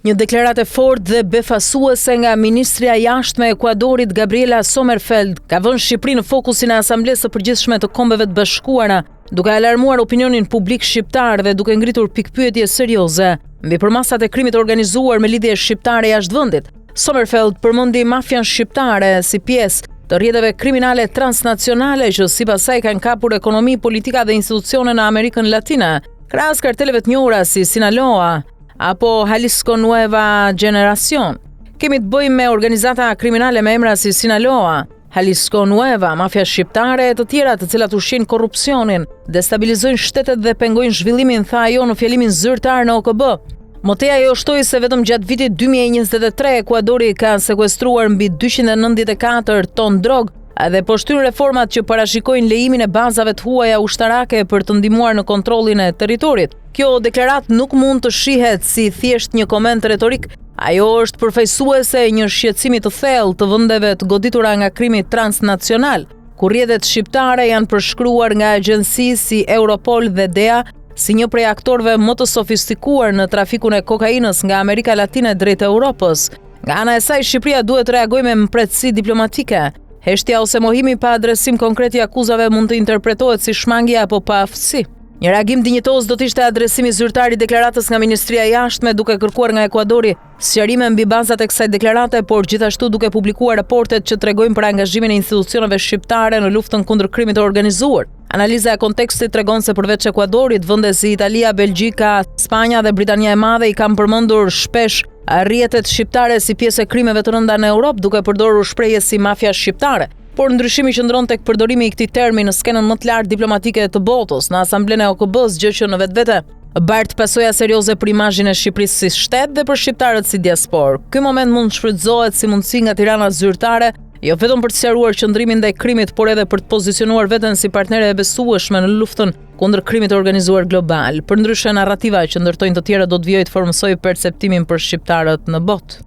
Një deklaratë e fortë dhe befasuese nga ministrja e jashtme e Ekuadorit Gabriela Sommerfeld ka vënë Shqipërinë në fokusin e Asamblesë së Përgjithshme të Kombeve të Bashkuara, duke alarmuar opinionin publik shqiptar dhe duke ngritur pikpyetje serioze mbi përmasat e krimit organizuar me lidhje shqiptare jashtë vendit. Sommerfeld përmendi mafian shqiptare si pjesë të rrjeteve kriminale transnacionale që sipas saj kanë kapur ekonomi, politika dhe institucione në Amerikën Latine, krahas karteleve të njohura si Sinaloa apo Jalisco Nueva Generación. Kemi të bëjmë me organizata kriminale me emra si Sinaloa, Jalisco Nueva, mafia shqiptare e të tjera të cilat ushqejnë korrupsionin, destabilizojnë shtetet dhe pengojnë zhvillimin, tha ajo në fjalimin zyrtar në OKB. Moteja jo shtoi se vetëm gjatë vitit 2023 Ekuadori ka sekuestruar mbi 294 ton drog dhe po shtyn reformat që parashikojnë lejimin e bazave të huaja ushtarake për të ndihmuar në kontrollin e territorit. Kjo deklaratë nuk mund të shihet si thjesht një koment retorik, ajo është përfaqësuese e një shqetësimi të thellë të vendeve të goditura nga krimi transnacional, ku rrjetet shqiptare janë përshkruar nga agjenci si Europol dhe DEA si një prej aktorëve më të sofistikuar në trafikun e kokainës nga Amerika Latine drejt Europës. Nga ana e saj, Shqipëria duhet të reagojë me mbretësi diplomatike. Heshtja ose mohimi pa adresim konkret i akuzave mund të interpretohet si shmangje apo pa aftësi. Një reagim dinjitos do të ishte adresimi zyrtar i deklaratës nga Ministria e Jashtme duke kërkuar nga Ekuadori sqarime mbi bazat e kësaj deklarate, por gjithashtu duke publikuar raportet që tregojnë për angazhimin e institucioneve shqiptare në luftën kundër krimit të organizuar. Analiza e kontekstit tregon se përveç Ekuadorit, vende si Italia, Belgjika, Spanja dhe Britania e Madhe i kanë përmendur shpesh rrjetet shqiptare si pjesë e krimeve të rënda në Europë, duke përdorur shprehje si mafia shqiptare. Por ndryshimi qëndron tek përdorimi i këtij termi në skenën më të lartë diplomatike të botës, në Asamblenë e OKB-s, gjë që në vetvete bart pasoja serioze për imazhin e Shqipërisë si shtet dhe për shqiptarët si diasporë. Ky moment mund shfrytëzohet si mundësi nga Tirana zyrtare, jo vetëm për të sqaruar qëndrimin ndaj krimit, por edhe për të pozicionuar veten si partnere e besueshme në luftën kundër krimit të organizuar global. Përndryshe, narrativa që ndërtojnë të tjerë do të vijojë të formësojë perceptimin për shqiptarët në botë.